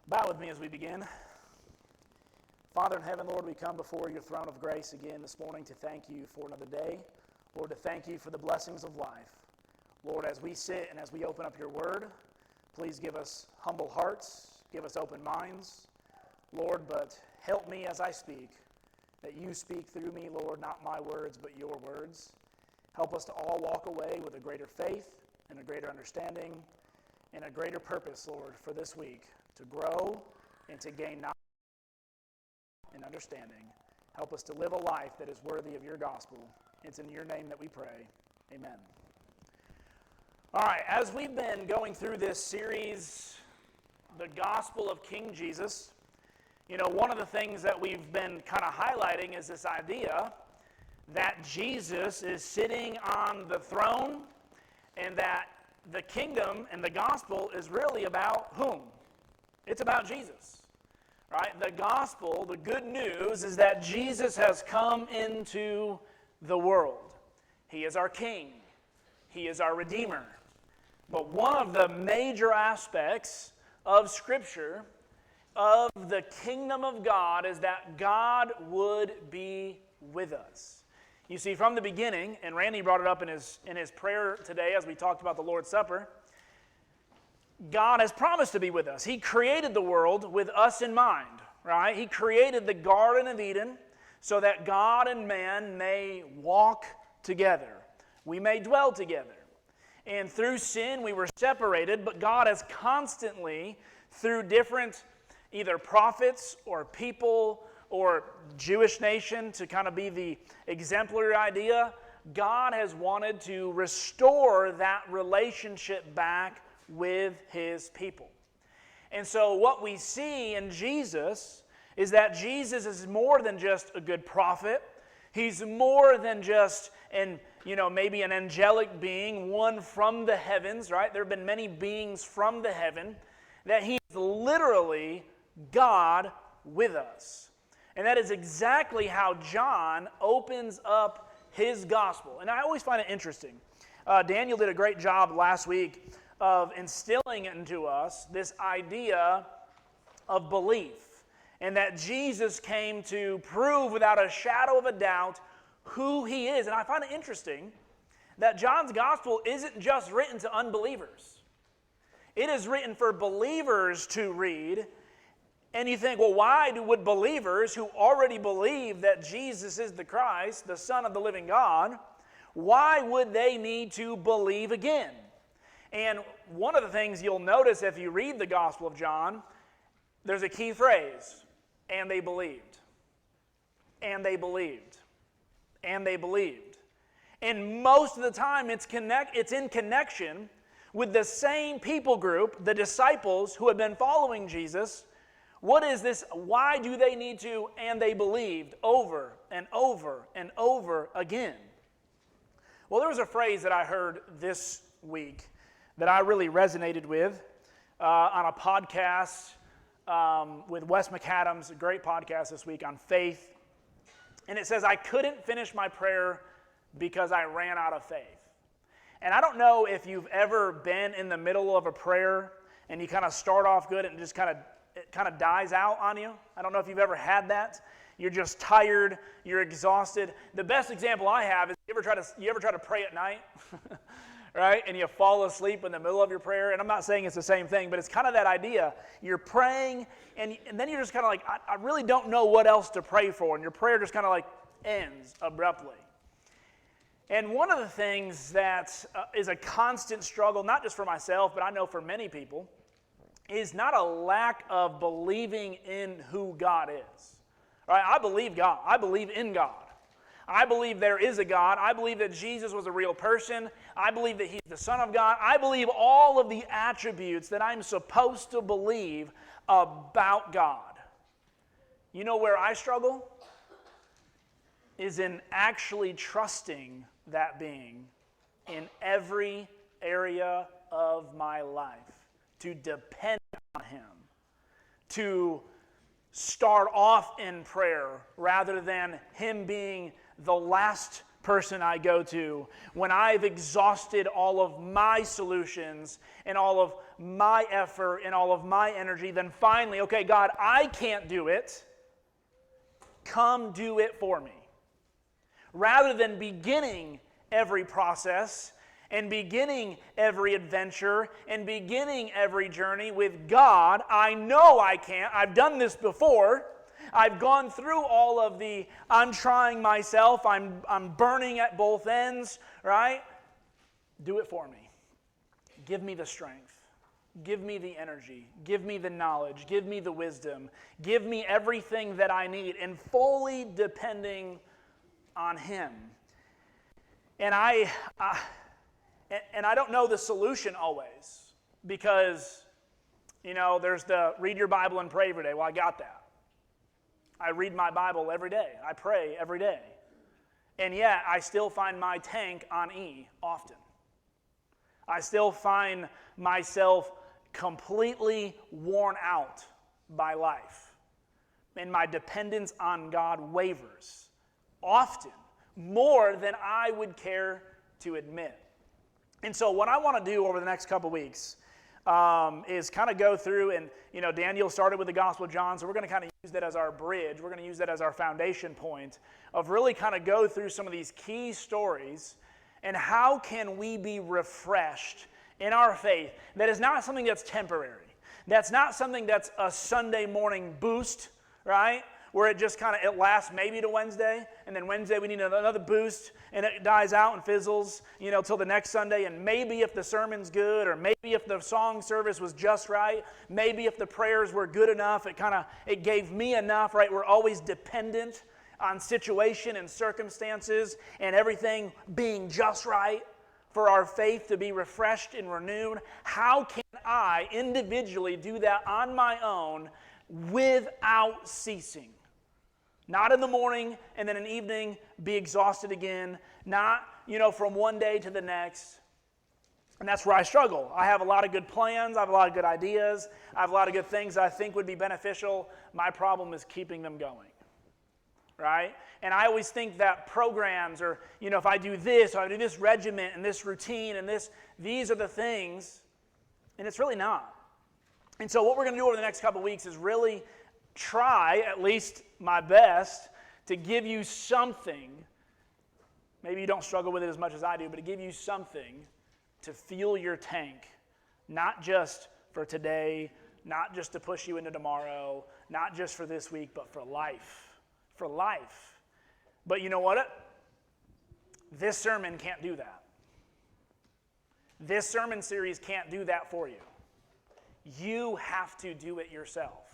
Bow with me as we begin. Father in heaven, Lord, we come before your throne of grace again this morning to thank you for another day. Lord, to thank you for the blessings of life. Lord, as we sit and as we open up your word, please give us humble hearts, give us open minds. Lord, but help me as I speak, that you speak through me, Lord, not my words, but your words. Help us to all walk away with a greater faith and a greater understanding and a greater purpose, Lord, for this week, to grow and to gain knowledge and understanding. Help us to live a life that is worthy of your gospel. It's in your name that we pray. Amen. All right, as we've been going through this series, The Gospel of King Jesus, one of the things that we've been kind of highlighting is this idea that Jesus is sitting on the throne and that the kingdom and the gospel is really about whom? It's about Jesus, right? The gospel, the good news, is that Jesus has come into the world. He is our king. He is our redeemer. But one of the major aspects of Scripture, of the kingdom of God, is that God would be with us. You see, from the beginning, and Randy brought it up in his prayer today as we talked about the Lord's Supper, God has promised to be with us. He created the world with us in mind, right? He created the Garden of Eden so that God and man may walk together. We may dwell together. And through sin, we were separated, but God has constantly, through different either prophets or people or Jewish nation to kind of be the exemplary idea, God has wanted to restore that relationship back with his people. And so what we see in Jesus is that Jesus is more than just a good prophet. He's more than just maybe an angelic being, one from the heavens, right? There have been many beings from the heaven, that he is literally God with us. And that is exactly how John opens up his gospel. And I always find it interesting. Daniel did a great job last week of instilling into us this idea of belief, and that Jesus came to prove without a shadow of a doubt who he is. And I find it interesting that John's gospel isn't just written to unbelievers. It is written for believers to read. And you think, well, why would believers who already believe that Jesus is the Christ, the Son of the living God, why would they need to believe again? And one of the things you'll notice if you read the Gospel of John, there's a key phrase, and they believed. And they believed. And they believed. And most of the time it's in connection with the same people group, the disciples who have been following Jesus. What is this? Why do they need to, and they believed, over and over and over again? Well, there was a phrase that I heard this week that I really resonated with on a podcast with Wes McAdams, a great podcast this week on faith. And it says, I couldn't finish my prayer because I ran out of faith. And I don't know if you've ever been in the middle of a prayer and you kind of start off good and it kind of dies out on you. I don't know if you've ever had that. You're just tired, you're exhausted. The best example I have is you ever try to pray at night? Right? And you fall asleep in the middle of your prayer. And I'm not saying it's the same thing, but it's kind of that idea. You're praying, and then you're just kind of like, I really don't know what else to pray for. And your prayer just kind of like ends abruptly. And one of the things that is a constant struggle, not just for myself, but I know for many people, is not a lack of believing in who God is. Right? I believe God. I believe in God. I believe there is a God. I believe that Jesus was a real person. I believe that he's the Son of God. I believe all of the attributes that I'm supposed to believe about God. You know where I struggle? Is in actually trusting that being in every area of my life, to depend on him, to start off in prayer rather than him being the last person I go to, when I've exhausted all of my solutions and all of my effort and all of my energy, then finally, okay, God, I can't do it. Come do it for me. Rather than beginning every process and beginning every adventure and beginning every journey with God, I know I can't. I've done this before. I've gone through all of the, I'm trying myself, I'm burning at both ends, right? Do it for me. Give me the strength. Give me the energy. Give me the knowledge. Give me the wisdom. Give me everything that I need, and fully depending on Him. And I don't know the solution always, because, there's the read your Bible and pray every day. Well, I got that. I read my Bible every day. I pray every day. And yet, I still find my tank on E often. I still find myself completely worn out by life. And my dependence on God wavers often, more than I would care to admit. And so what I want to do over the next couple weeks is kind of go through, and Daniel started with the Gospel of John, so we're going to kind of use that as our bridge. We're going to use that as our foundation point of really kind of go through some of these key stories and how can we be refreshed in our faith. That is not something that's temporary. That's not something that's a Sunday morning boost, right? Where it just kind of, it lasts maybe to Wednesday, and then Wednesday we need another boost, and it dies out and fizzles, till the next Sunday, and maybe if the sermon's good, or maybe if the song service was just right, maybe if the prayers were good enough, it gave me enough, right? We're always dependent on situation and circumstances and everything being just right for our faith to be refreshed and renewed. How can I individually do that on my own without ceasing? Not in the morning and then in the evening be exhausted again. Not, from one day to the next. And that's where I struggle. I have a lot of good plans. I have a lot of good ideas. I have a lot of good things I think would be beneficial. My problem is keeping them going. Right? And I always think that programs, or, if I do this, or I do this regiment and this routine and these are the things, and it's really not. And so what we're going to do over the next couple weeks is really try, at least my best, to give you something. Maybe you don't struggle with it as much as I do, but to give you something to fuel your tank, not just for today, not just to push you into tomorrow, not just for this week, but for life. For life. But you know what? This sermon can't do that. This sermon series can't do that for you. You have to do it yourself.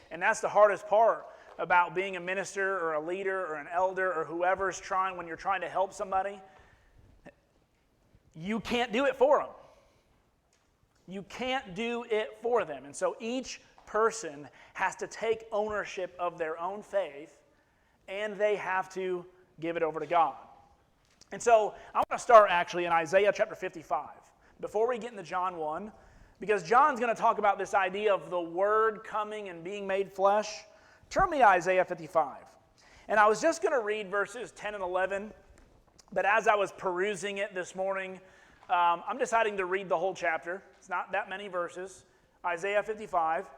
And that's the hardest part about being a minister or a leader or an elder or whoever's trying, when you're trying to help somebody. You can't do it for them. You can't do it for them. And so each person has to take ownership of their own faith, and they have to give it over to God. And so I want to start actually in Isaiah chapter 55. Before we get into John 1, because John's going to talk about this idea of the Word coming and being made flesh. Turn me to Isaiah 55. And I was just going to read verses 10 and 11, but as I was perusing it this morning, I'm deciding to read the whole chapter. It's not that many verses. Isaiah 55.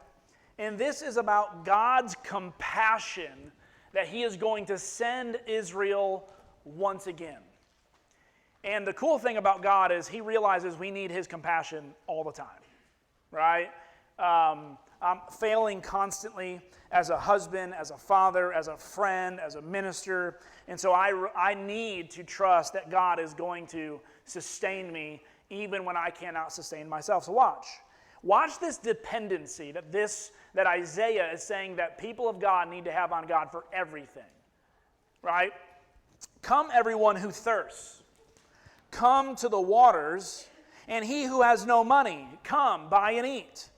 And this is about God's compassion that He is going to send Israel once again. And the cool thing about God is He realizes we need His compassion all the time, right? I'm failing constantly as a husband, as a father, as a friend, as a minister. And so I need to trust that God is going to sustain me even when I cannot sustain myself. So watch this dependency that Isaiah is saying that people of God need to have on God for everything, right? Come everyone who thirsts, come to the waters, and he who has no money, come buy and eat.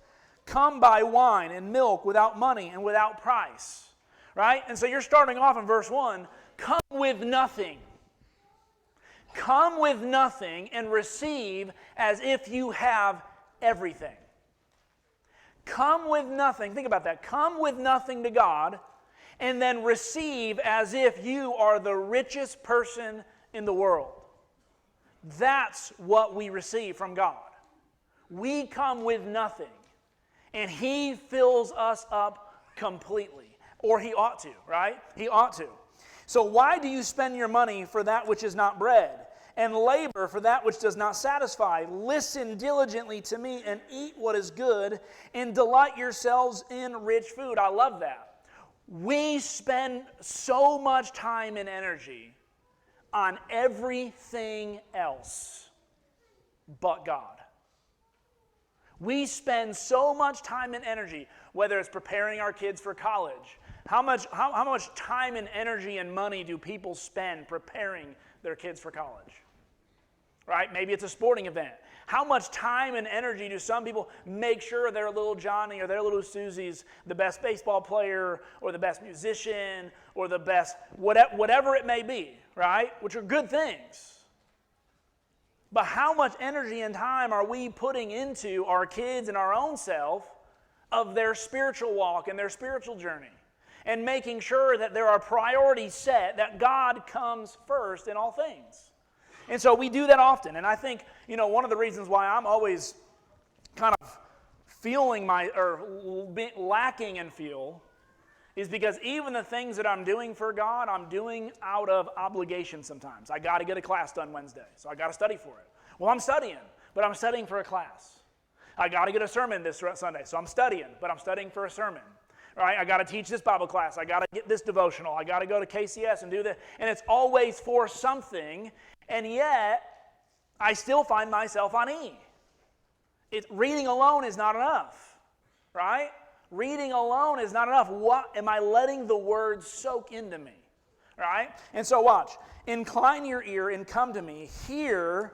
Come buy wine and milk without money and without price, right? And so you're starting off in verse 1, come with nothing. Come with nothing and receive as if you have everything. Come with nothing. Think about that. Come with nothing to God and then receive as if you are the richest person in the world. That's what we receive from God. We come with nothing, and He fills us up completely. Or He ought to, right? He ought to. So why do you spend your money for that which is not bread, and labor for that which does not satisfy? Listen diligently to me and eat what is good, and delight yourselves in rich food. I love that. We spend so much time and energy on everything else but God. We spend so much time and energy, whether it's preparing our kids for college. How much time and energy and money do people spend preparing their kids for college? Right? Maybe it's a sporting event. How much time and energy do some people make sure their little Johnny or their little Susie's the best baseball player or the best musician or the best whatever it may be, right? Which are good things. But how much energy and time are we putting into our kids and our own self of their spiritual walk and their spiritual journey? And making sure that there are priorities set, that God comes first in all things. And so we do that often. And I think, one of the reasons why I'm always kind of lacking in fuel is because even the things that I'm doing for God, I'm doing out of obligation sometimes. I got to get a class done Wednesday, so I got to study for it. Well, I'm studying, but I'm studying for a class. I got to get a sermon this Sunday, so I'm studying, but I'm studying for a sermon. Right? I got to teach this Bible class. I got to get this devotional. I got to go to KCS and do this. And it's always for something, and yet I still find myself on E. Reading alone is not enough, right? Reading alone is not enough. What am I letting the Word soak into me, right? And so watch. Incline your ear and come to me. Hear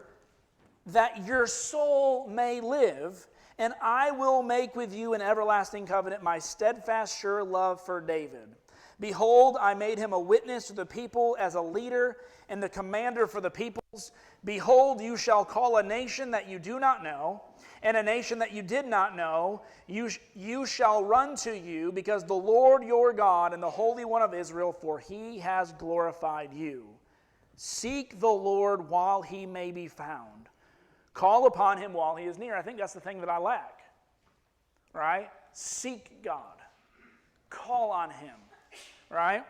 that your soul may live, and I will make with you an everlasting covenant, my steadfast, sure love for David. Behold, I made him a witness to the people as a leader and the commander for the peoples. Behold, you shall call a nation that you do not know, and a nation that you did not know, you shall run to you, because the Lord your God and the Holy One of Israel, for He has glorified you. Seek the Lord while He may be found. Call upon Him while He is near. I think that's the thing that I lack, right? Seek God. Call on Him, right?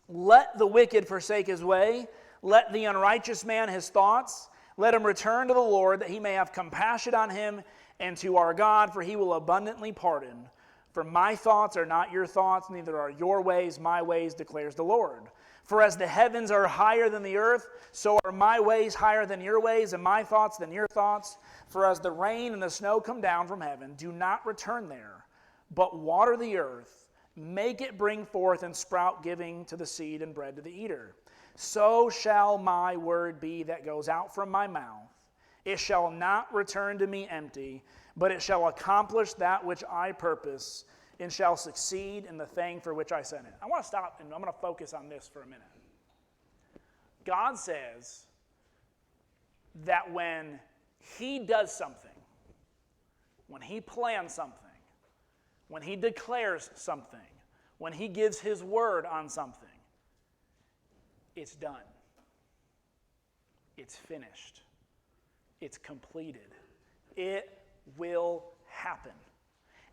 Let the wicked forsake his way. Let the unrighteous man his thoughts. Let him return to the Lord, that He may have compassion on him, and to our God, for He will abundantly pardon. For my thoughts are not your thoughts, neither are your ways my ways, declares the Lord. For as the heavens are higher than the earth, so are my ways higher than your ways, and my thoughts than your thoughts. For as the rain and the snow come down from heaven, do not return there, but water the earth, make it bring forth and sprout, giving to the seed and bread to the eater. So shall my word be that goes out from my mouth. It shall not return to me empty, but it shall accomplish that which I purpose, and shall succeed in the thing for which I sent it. I want to stop, and I'm going to focus on this for a minute. God says that when He does something, when He plans something, when He declares something, when He gives His word on something, it's done. It's finished. It's completed. It will happen.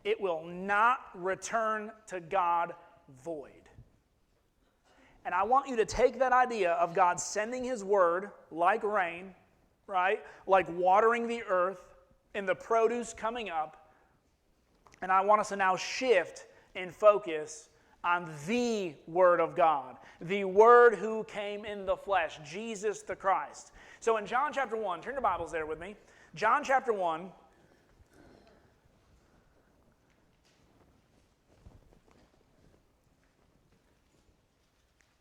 It will not return to God void. And I want you to take that idea of God sending His word like rain, right? Like watering the earth and the produce coming up. And I want us to now shift and focus on the Word of God. The Word who came in the flesh, Jesus the Christ. So in John chapter 1, turn your Bibles there with me. John chapter 1.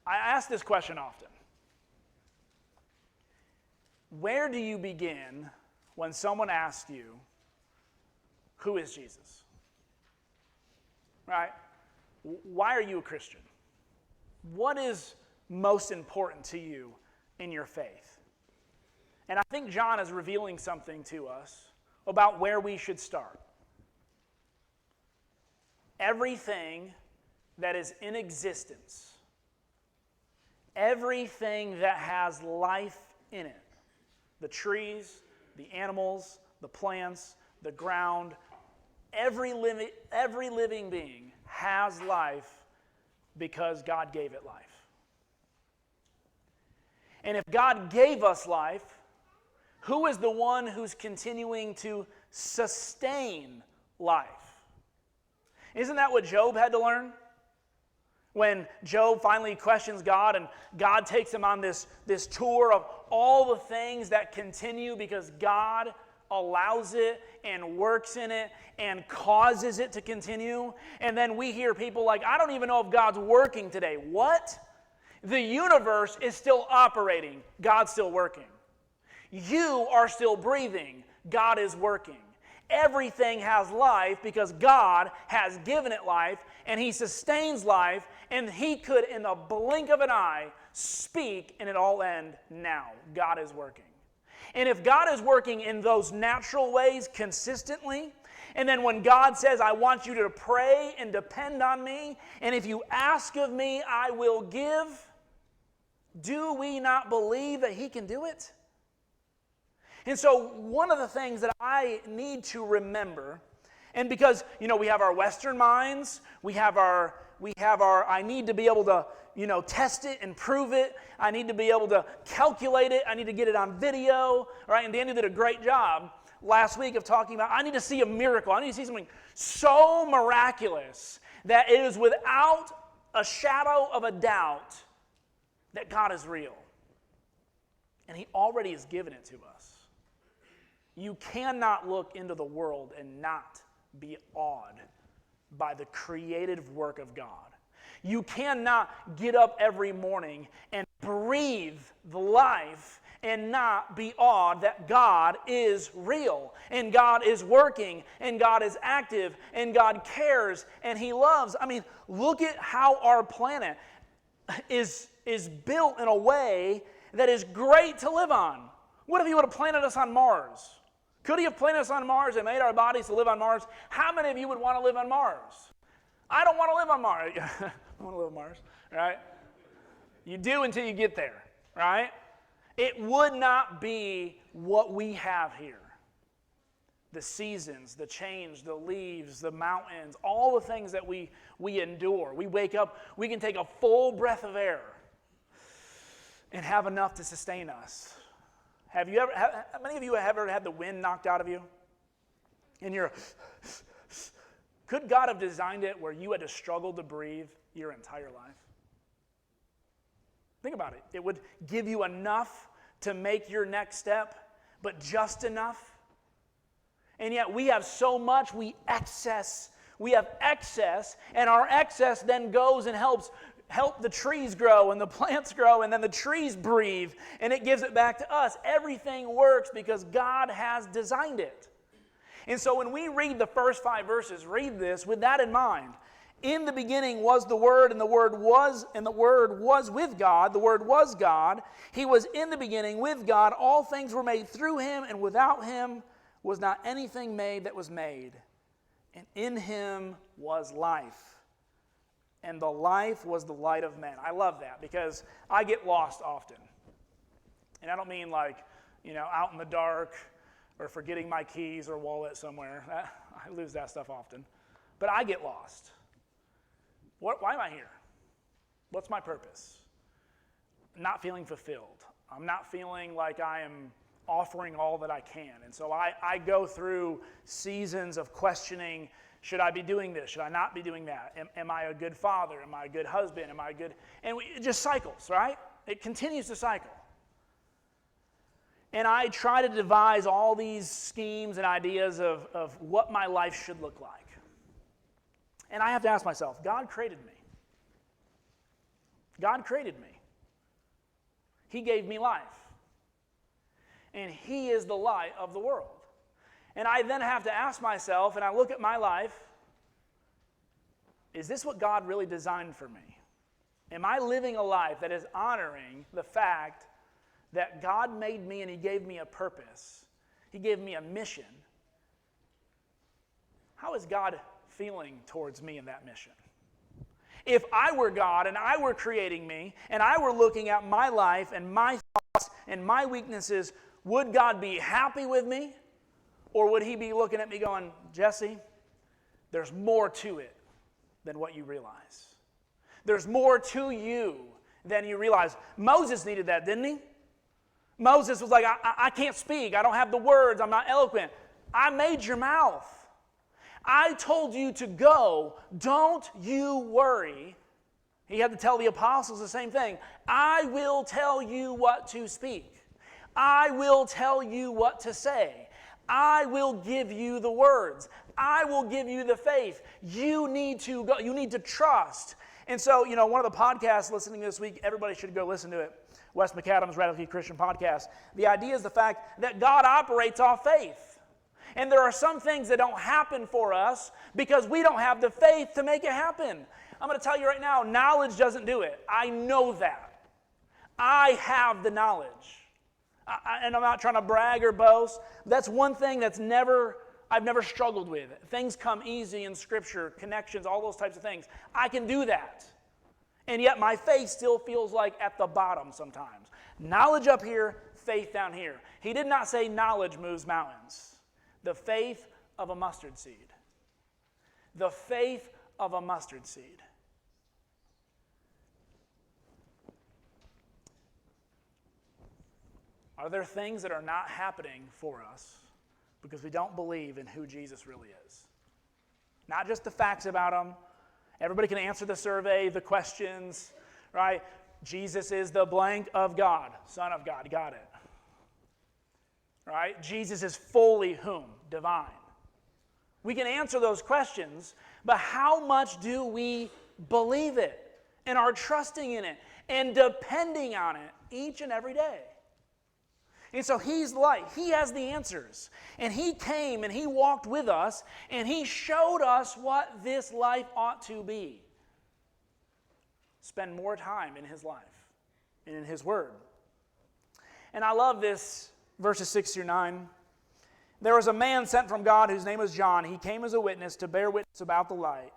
I ask this question often. Where do you begin when someone asks you, who is Jesus? Right? Why are you a Christian? What is most important to you in your faith? And I think John is revealing something to us about where we should start. Everything that is in existence everything that has life in it, the trees, the animals, the plants, the ground, every living being has life because God gave it life. And if God gave us life, who is the one who's continuing to sustain life? Isn't that what Job had to learn? When Job finally questions God and God takes him on this tour of all the things that continue because God allows it and works in it and causes it to continue. And then we hear people like, I don't even know if God's working today. What? The universe is still operating. God's still working. You are still breathing. God is working. Everything has life because God has given it life, and He sustains life, and He could, in the blink of an eye, speak, and it all end now. God is working. And if God is working in those natural ways consistently, and then when God says, I want you to pray and depend on me, and if you ask of me, I will give, do we not believe that He can do it? And so one of the things that I need to remember, and because, we have our Western minds, we have our, I need to be able to, test it and prove it. I need to be able to calculate it. I need to get it on video, right? And Danny did a great job last week of talking about, I need to see a miracle. I need to see something so miraculous that it is without a shadow of a doubt that God is real. And He already has given it to us. You cannot look into the world and not be awed by the creative work of God. You cannot get up every morning and breathe the life and not be awed that God is real and God is working and God is active and God cares and He loves. I mean, look at how our planet is built in a way that is great to live on. What if He would have planted us on Mars? Could He have planted us on Mars and made our bodies to live on Mars? How many of you would want to live on Mars? I don't want to live on Mars. I want to live on Mars, right? You do until you get there, right? It would not be what we have here. The seasons, the change, the leaves, the mountains, all the things that we endure. We wake up, we can take a full breath of air and have enough to sustain us. How many of you have ever had the wind knocked out of you? And could God have designed it where you had to struggle to breathe your entire life? Think about it. It would give you enough to make your next step, but just enough. And yet we have so much, we have excess, and our excess then goes and help the trees grow and the plants grow and then the trees breathe and it gives it back to us. Everything works because God has designed it. And so when we read the first 5 verses, read this with that in mind. In the beginning was the Word, and the Word was with God. The Word was God. He was in the beginning with God. All things were made through Him, and without Him was not anything made that was made. And in Him was life. And the life was the light of men. I love that because I get lost often. And I don't mean like, out in the dark or forgetting my keys or wallet somewhere. I lose that stuff often. But I get lost. Why am I here? What's my purpose? Not feeling fulfilled. I'm not feeling like I am offering all that I can. And so I go through seasons of questioning, should I be doing this? Should I not be doing that? Am I a good father? Am I a good husband? Am I a good... And it just cycles, right? It continues to cycle. And I try to devise all these schemes and ideas of what my life should look like. And I have to ask myself, God created me. God created me. He gave me life. And He is the light of the world. And I then have to ask myself, and I look at my life, is this what God really designed for me? Am I living a life that is honoring the fact that God made me and He gave me a purpose? He gave me a mission. How is God feeling towards me in that mission? If I were God and I were creating me and I were looking at my life and my thoughts and my weaknesses, would God be happy with me? Or would he be looking at me going, Jesse, there's more to it than what you realize. There's more to you than you realize. Moses needed that, didn't he? Moses was like, I can't speak. I don't have the words. I'm not eloquent. I made your mouth. I told you to go. Don't you worry. He had to tell the apostles the same thing. I will tell you what to speak. I will tell you what to say. I will give you the words. I will give you the faith. You need to go. You need to trust. And so, one of the podcasts listening this week, everybody should go listen to it. Wes McAdams' Radically Christian Podcast. The idea is the fact that God operates off faith. And there are some things that don't happen for us because we don't have the faith to make it happen. I'm going to tell you right now, knowledge doesn't do it. I know that. I have the knowledge. And I'm not trying to brag or boast. That's one thing I've never struggled with. Things come easy in Scripture, connections, all those types of things. I can do that. And yet my faith still feels like at the bottom sometimes. Knowledge up here, faith down here. He did not say knowledge moves mountains. The faith of a mustard seed. The faith of a mustard seed. Are there things that are not happening for us because we don't believe in who Jesus really is? Not just the facts about him. Everybody can answer the survey, the questions, right? Jesus is the blank of God, Son of God. Got it. Right? Jesus is fully whom? Divine. We can answer those questions, but how much do we believe it and are trusting in it and depending on it each and every day? And so he's light. He has the answers. And he came and he walked with us and he showed us what this life ought to be. Spend more time in his life and in his word. And I love this, verses 6 through 9. There was a man sent from God whose name was John. He came as a witness to bear witness about the light,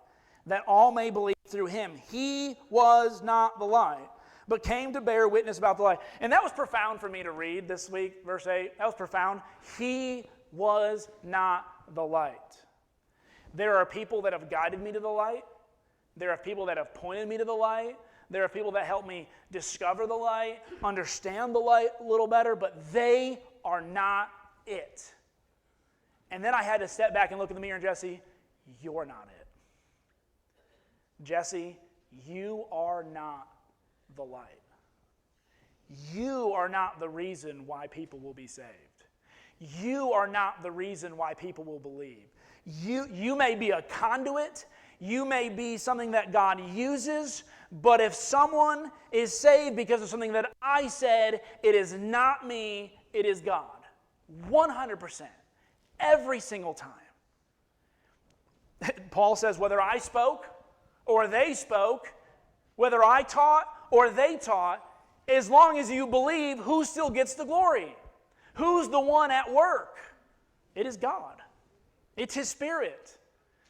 that all may believe through him. He was not the light, but came to bear witness about the light. And that was profound for me to read this week, verse 8. That was profound. He was not the light. There are people that have guided me to the light. There are people that have pointed me to the light. There are people that help me discover the light, understand the light a little better, but they are not it. And then I had to step back and look in the mirror, and Jesse, you're not it. Jesse, you are not the light. You are not the reason why people will be saved. You are not the reason why people will believe. You may be a conduit. You may be something that God uses, but if someone is saved because of something that I said, it is not me, it is God. 100%. Every single time. Paul says, whether I spoke or they spoke, whether I taught or they taught, as long as you believe, who still gets the glory? Who's the one at work? It is God. It's his Spirit.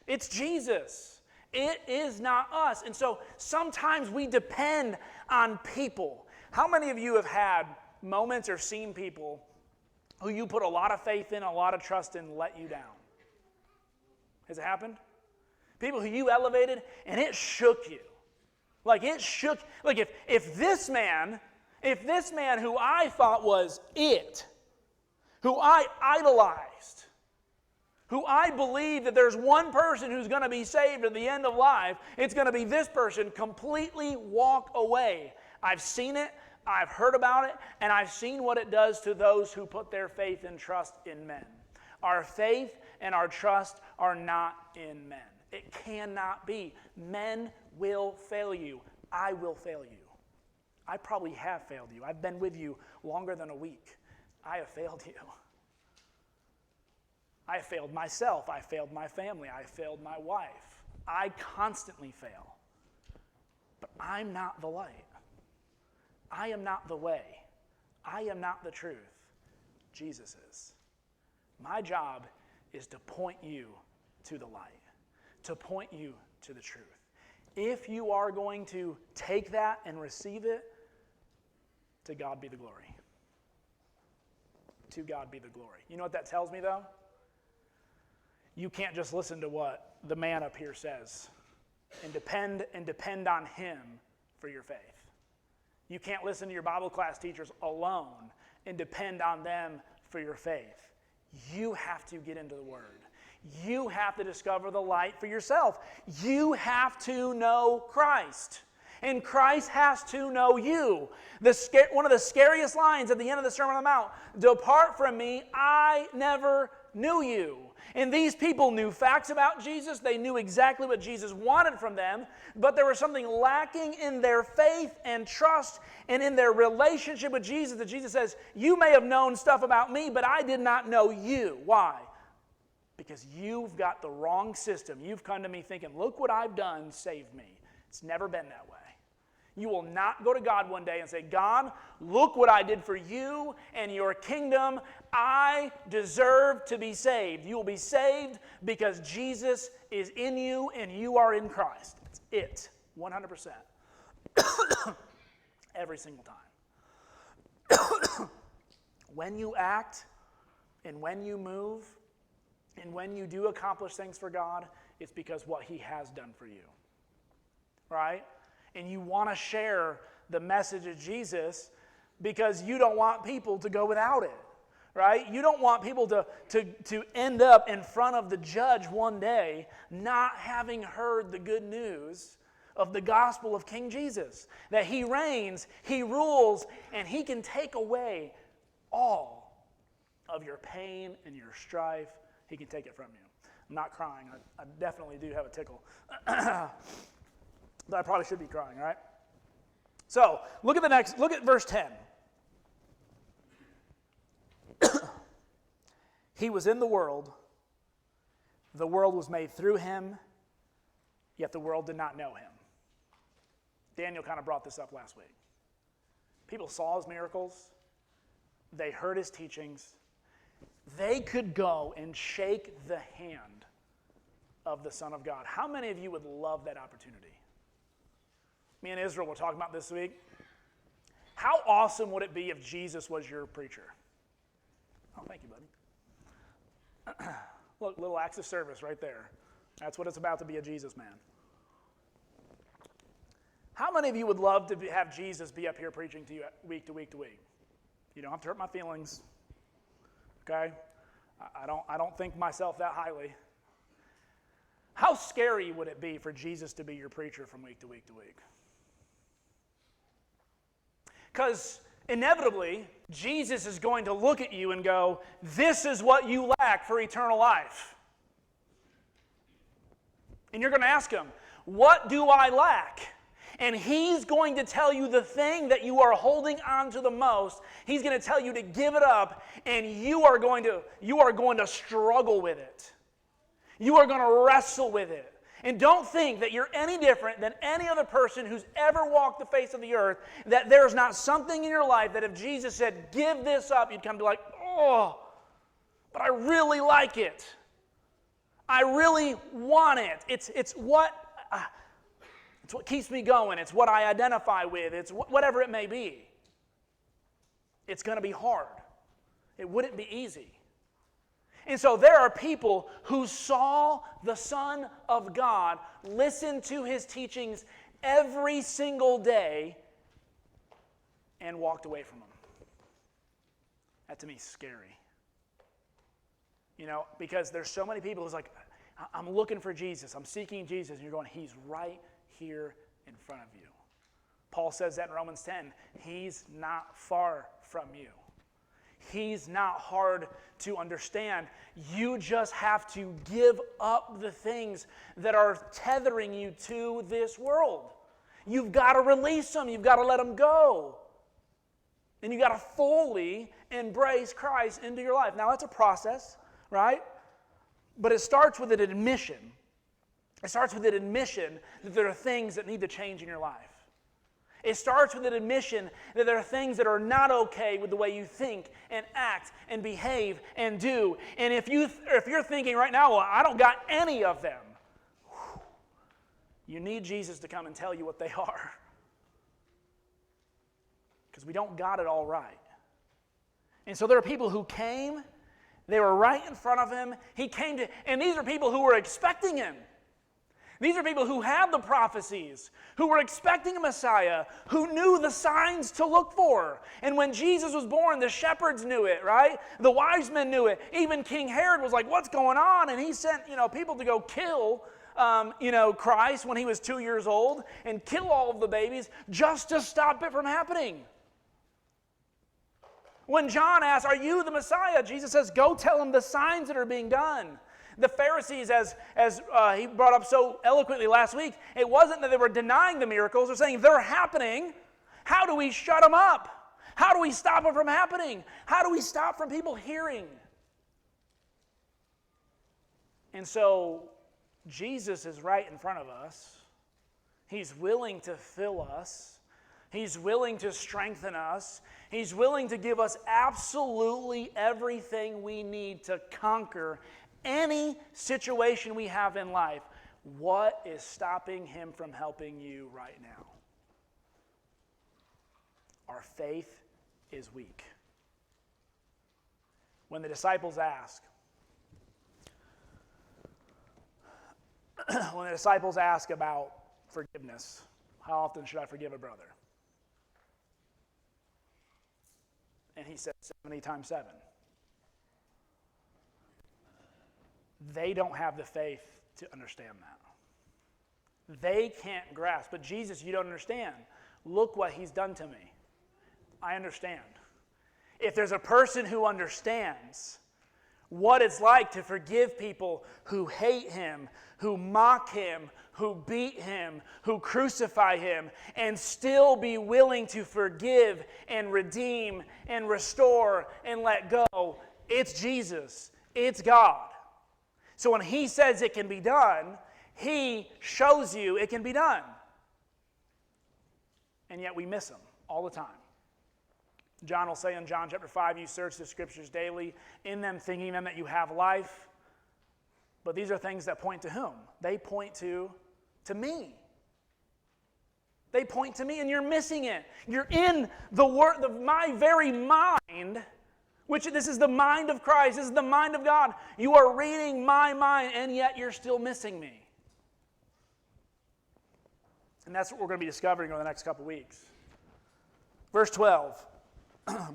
It's Jesus. It is not us. And so sometimes we depend on people. How many of you have had moments or seen people who you put a lot of faith in, a lot of trust in, let you down? Has it happened? People who you elevated and it shook you. Like it shook, like if this man who I thought was it, who I idolized, who I believe that there's one person who's going to be saved at the end of life, it's going to be this person, completely walk away. I've seen it, I've heard about it, and I've seen what it does to those who put their faith and trust in men. Our faith and our trust are not in men. It cannot be. Men will fail you. I will fail you. I probably have failed you. I've been with you longer than a week. I have failed you. I failed myself. I failed my family. I failed my wife. I constantly fail. But I'm not the light. I am not the way. I am not the truth. Jesus is. My job is to point you to the light, to point you to the truth. if you are going to take that and receive it, to God be the glory. To God be the glory. You know what that tells me, though? You can't just listen to what the man up here says and depend on him for your faith. You can't listen to your Bible class teachers alone and depend on them for your faith. You have to get into the Word. You have to discover the light for yourself. You have to know Christ. And Christ has to know you. One of the scariest lines at the end of the Sermon on the Mount, "Depart from me, I never knew you." And these people knew facts about Jesus. They knew exactly what Jesus wanted from them. But there was something lacking in their faith and trust and in their relationship with Jesus that Jesus says, "You may have known stuff about me, but I did not know you." Why? Because you've got the wrong system. You've come to me thinking, "Look what I've done, save me." It's never been that way. You will not go to God one day and say, "God, look what I did for you and your kingdom. I deserve to be saved." You will be saved because Jesus is in you and you are in Christ. That's it. 100%. Every single time. When you act and when you move and when you do accomplish things for God, it's because what He has done for you. Right? And you want to share the message of Jesus because you don't want people to go without it, right? You don't want people to end up in front of the judge one day not having heard the good news of the gospel of King Jesus, that He reigns, He rules, and He can take away all of your pain and your strife. He can take it from you. I'm not crying. I definitely do have a tickle. But I probably should be crying, right? So, look at verse 10. He was in the world was made through Him, yet the world did not know Him. Daniel kind of brought this up last week. People saw His miracles, they heard His teachings, they could go and shake the hand of the Son of God. How many of you would love that opportunity? Me and Israel were talking about this week. How awesome would it be if Jesus was your preacher? Oh, thank you, buddy. Look, little acts of service right there. That's what it's about to be a Jesus man. How many of you would love to have Jesus be up here preaching to you week to week to week? You don't have to hurt my feelings. Okay? I don't think myself that highly. How scary would it be for Jesus to be your preacher from week to week to week? Because inevitably, Jesus is going to look at you and go, "This is what you lack for eternal life." And you're going to ask Him, "What do I lack?" And He's going to tell you the thing that you are holding on to the most. He's going to tell you to give it up, and you are going to struggle with it. You are going to wrestle with it. And don't think that you're any different than any other person who's ever walked the face of the earth, that there's not something in your life that if Jesus said, "Give this up," you'd come to like, "Oh, but I really like it. I really want it. It's what keeps me going. It's what I identify with. It's whatever it may be." It's going to be hard. It wouldn't be easy. And so there are people who saw the Son of God, listened to His teachings every single day, and walked away from Him. That to me is scary. You know, because there's so many people who's like, "I'm looking for Jesus, I'm seeking Jesus," and you're going, "He's right here in front of you." Paul says that in Romans 10. He's not far from you. He's not hard to understand. You just have to give up the things that are tethering you to this world. You've got to release them. You've got to let them go. And you've got to fully embrace Christ into your life. Now, that's a process, right? But it starts with an admission. It starts with an admission that there are things that need to change in your life. It starts with an admission that there are things that are not okay with the way you think and act and behave and do. And if you're thinking right now, "Well, I don't got any of them," You need Jesus to come and tell you what they are. Because we don't got it all right. And so there are people who came, they were right in front of him. He came to, and these are people who were expecting him. These are people who had the prophecies, who were expecting a Messiah, who knew the signs to look for. And when Jesus was born, the shepherds knew it, right? The wise men knew it. Even King Herod was like, what's going on? And he sent, people to go kill, Christ when he was 2 years old and kill all of the babies just to stop it from happening. When John asks, are you the Messiah? Jesus says, go tell him the signs that are being done. The Pharisees, as he brought up so eloquently last week, it wasn't that they were denying the miracles. They're saying they're happening. How do we shut them up? How do we stop them from happening? How do we stop from people hearing? And so Jesus is right in front of us. He's willing to fill us. He's willing to strengthen us. He's willing to give us absolutely everything we need to conquer any situation we have in life. What is stopping him from helping you right now? Our faith is weak. When the disciples ask about forgiveness, how often should I forgive a brother? And he said 70 times 7. They don't have the faith to understand that. They can't grasp. But Jesus, you don't understand. Look what he's done to me. I understand. If there's a person who understands what it's like to forgive people who hate him, who mock him, who beat him, who crucify him, and still be willing to forgive and redeem and restore and let go, it's Jesus. It's God. So when he says it can be done, he shows you it can be done. And yet we miss him all the time. John will say in John chapter 5, you search the scriptures daily, in them thinking them that you have life. But these are things that point to whom? They point to me. They point to me, and you're missing it. You're in the word of my very mind, which this is the mind of Christ. This is the mind of God. You are reading my mind, and yet you're still missing me. And that's what we're going to be discovering over the next couple weeks. Verse 12.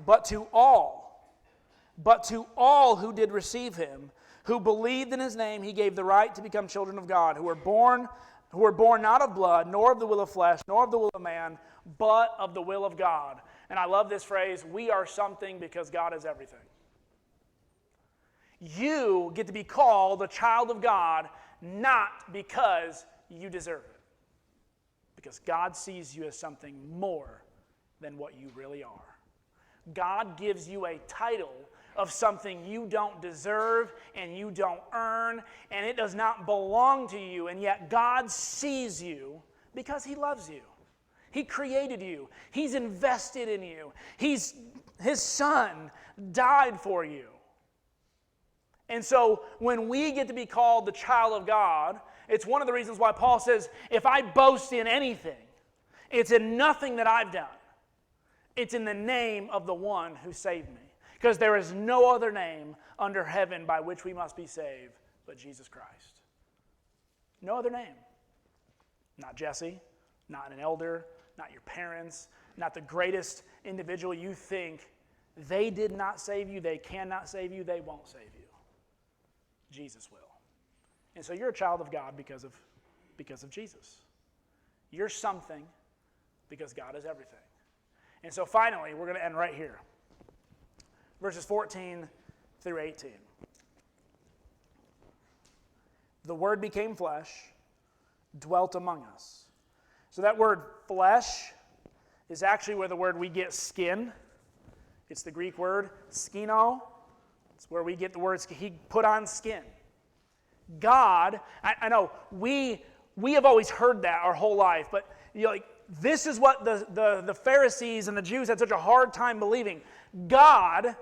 But to all who did receive him, who believed in his name, he gave the right to become children of God, who were born not of blood, nor of the will of flesh, nor of the will of man, but of the will of God. And I love this phrase, we are something because God is everything. You get to be called a child of God, not because you deserve it. Because God sees you as something more than what you really are. God gives you a title of something you don't deserve and you don't earn, and it does not belong to you, and yet God sees you because he loves you. He created you. He's invested in you. His son died for you. And so when we get to be called the child of God, it's one of the reasons why Paul says, if I boast in anything, it's in nothing that I've done. It's in the name of the one who saved me. Because there is no other name under heaven by which we must be saved but Jesus Christ. No other name. Not Jesse, not an elder, not your parents, not the greatest individual you think. They did not save you, they cannot save you, they won't save you. Jesus will. And so you're a child of God because of Jesus. You're something because God is everything. And so finally, we're going to end right here. Verses 14 through 18. The Word became flesh, dwelt among us. So that word flesh is actually where the word we get skin. It's the Greek word skino. It's where we get the word he put on skin. God, I know we have always heard that our whole life, but this is what the Pharisees and the Jews had such a hard time believing. God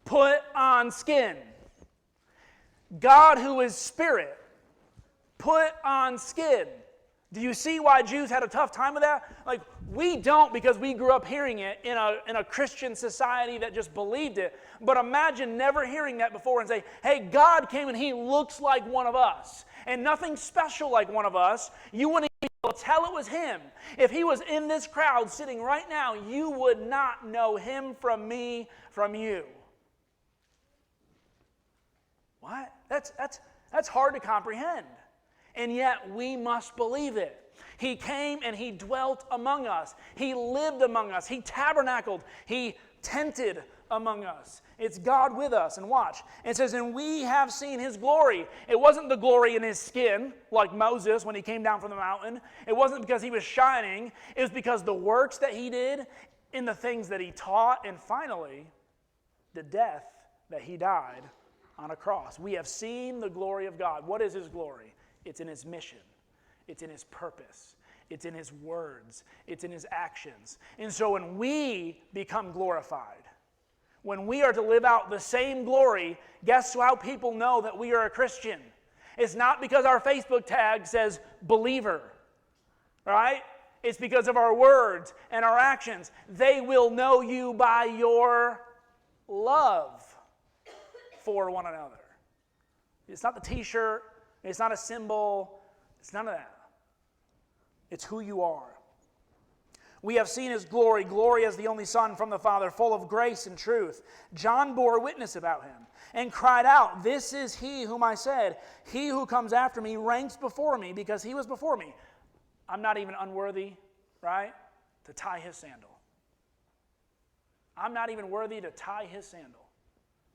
put on skin. God, who is spirit, put on skin. Do you see why Jews had a tough time with that? Like, we don't, because we grew up hearing it in a Christian society that just believed it. But imagine never hearing that before and say, hey, God came and he looks like one of us. And nothing special like one of us. You wouldn't even be able to tell it was him. If he was in this crowd sitting right now, you would not know him from me, from you. What? That's hard to comprehend. And yet we must believe it. He came and he dwelt among us. He lived among us. He tabernacled. He tented among us. It's God with us. And watch. It says, and we have seen his glory. It wasn't the glory in his skin, like Moses when he came down from the mountain. It wasn't because he was shining. It was because the works that he did, in the things that he taught, and finally, the death that he died on a cross. We have seen the glory of God. What is his glory? It's in his mission. It's in his purpose. It's in his words. It's in his actions. And so when we become glorified, when we are to live out the same glory, guess how people know that we are a Christian? It's not because our Facebook tag says believer, right? It's because of our words and our actions. They will know you by your love for one another. It's not the t-shirt. It's not a symbol. It's none of that. It's who you are. We have seen his glory, glory as the only Son from the Father, full of grace and truth. John bore witness about him and cried out, this is he whom I said, he who comes after me ranks before me because he was before me. I'm not even unworthy, right, to tie his sandal. I'm not even worthy to tie his sandal.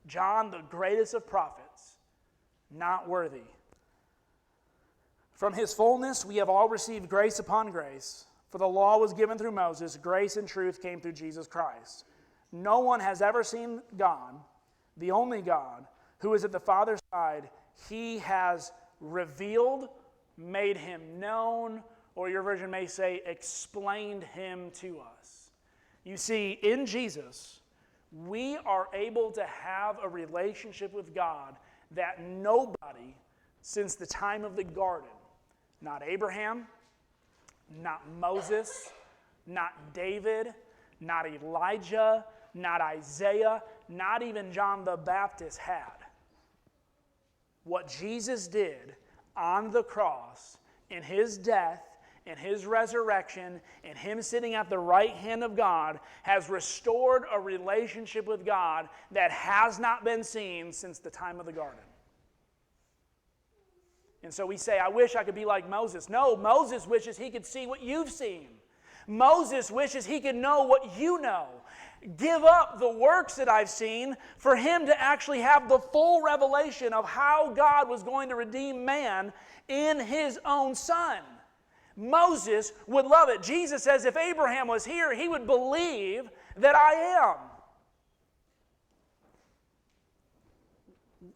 John, the greatest of prophets, not worthy. From his fullness we have all received grace upon grace. For the law was given through Moses, grace and truth came through Jesus Christ. No one has ever seen God, the only God, who is at the Father's side. He has revealed, made him known, or your version may say, explained him to us. You see, in Jesus, we are able to have a relationship with God that nobody since the time of the garden, not Abraham, not Moses, not David, not Elijah, not Isaiah, not even John the Baptist had. What Jesus did on the cross, in his death, in his resurrection, and him sitting at the right hand of God, has restored a relationship with God that has not been seen since the time of the garden. And so we say, I wish I could be like Moses. No, Moses wishes he could see what you've seen. Moses wishes he could know what you know. Give up the works that I've seen for him to actually have the full revelation of how God was going to redeem man in his own Son. Moses would love it. Jesus says if Abraham was here, he would believe that I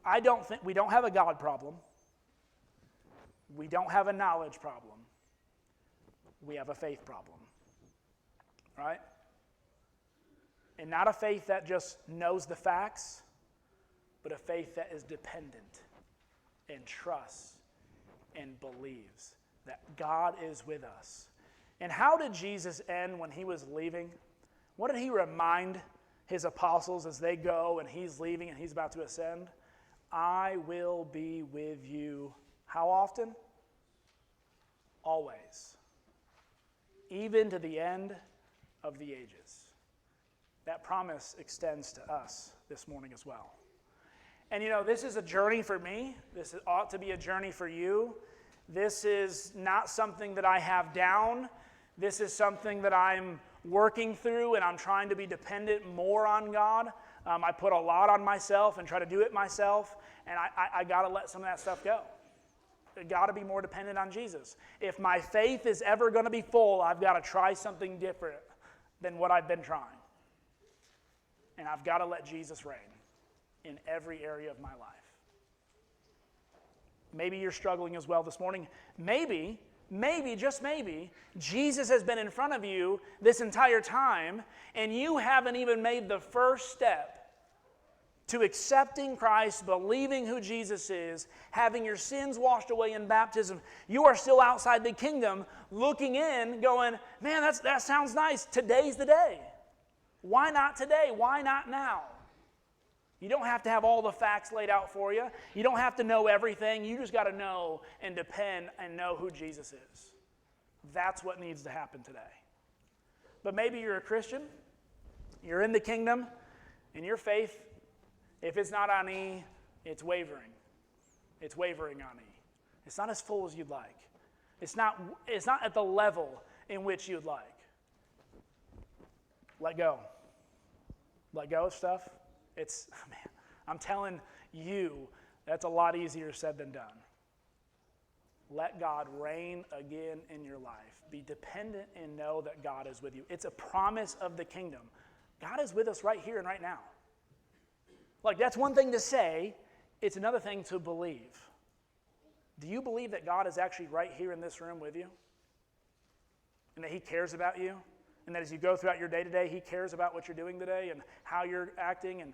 am. We don't have a God problem. We don't have a knowledge problem. We have a faith problem. Right? And not a faith that just knows the facts, but a faith that is dependent and trusts and believes that God is with us. And how did Jesus end when he was leaving? What did he remind his apostles as they go and he's leaving and he's about to ascend? I will be with you. How often? Always. Even to the end of the ages. That promise extends to us this morning as well. And you know, this is a journey for me. This ought to be a journey for you. This is not something that I have down. This is something that I'm working through, and I'm trying to be dependent more on God. I put a lot on myself and try to do it myself, and I got to let some of that stuff go. I got to be more dependent on Jesus. If my faith is ever going to be full, I've got to try something different than what I've been trying. And I've got to let Jesus reign in every area of my life. Maybe you're struggling as well this morning. Maybe, just maybe, Jesus has been in front of you this entire time, and you haven't even made the first step to accepting Christ, believing who Jesus is, having your sins washed away in baptism, you are still outside the kingdom, looking in, going, man, that sounds nice. Today's the day. Why not today? Why not now? You don't have to have all the facts laid out for you. You don't have to know everything. You just got to know and depend and know who Jesus is. That's what needs to happen today. But maybe you're a Christian, you're in the kingdom, and your faith, if it's not on E, it's wavering. It's wavering on E. It's not as full as you'd like. It's not at the level in which you'd like. Let go. Let go of stuff. Man, I'm telling you, that's a lot easier said than done. Let God reign again in your life. Be dependent and know that God is with you. It's a promise of the kingdom. God is with us right here and right now. Like, that's one thing to say. It's another thing to believe. Do you believe that God is actually right here in this room with you? And that he cares about you? And that as you go throughout your day-to-day, he cares about what you're doing today and how you're acting and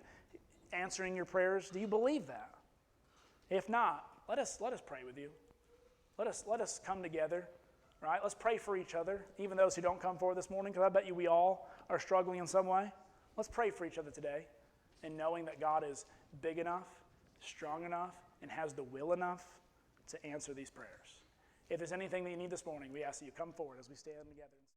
answering your prayers? Do you believe that? If not, let us pray with you. Let us come together, right? Let's pray for each other, even those who don't come forward this morning, because I bet you we all are struggling in some way. Let's pray for each other today, and knowing that God is big enough, strong enough, and has the will enough to answer these prayers. If there's anything that you need this morning, we ask that you come forward as we stand together.